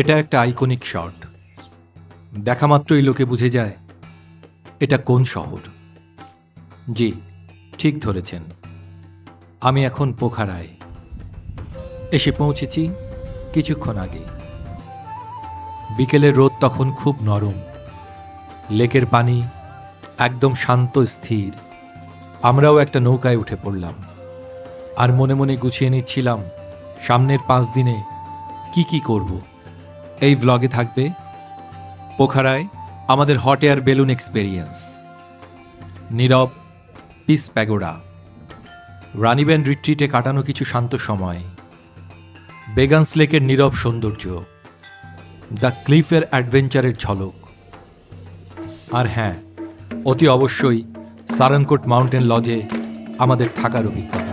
এটা একটা iconic shot. দেখা মাত্রই লোকে বুঝে যায় এটা কোন শহর। জি, ঠিক ধরেছেন, আমি এখন পোখারায় এসে পৌঁছেছি কিছুক্ষণ আগে। বিকেলের রোদ তখন খুব নরম, লেকের পানি একদম শান্ত স্থির। আমরাও একটা নৌকায় উঠে পড়লাম আর মনে মনে গুছিয়ে নিচ্ছিলাম সামনের 5 দিনে কি কি করব। এই ব্লগে থাকবে পোখারায় আমাদের হট এয়ার বেলুন এক্সপেরিয়েন্স, নীরব পিস প্যাগোডা, রানিবেন রিট্রিটে কাটানো কিছু শান্ত সময়, বেগান্স লেকের নীরব সৌন্দর্য, দ্য ক্লিফের অ্যাডভেঞ্চারের ঝলক, আর হ্যাঁ, অতি অবশ্যই সারানকোট মাউন্টেন লজে আমাদের থাকার অভিজ্ঞতা।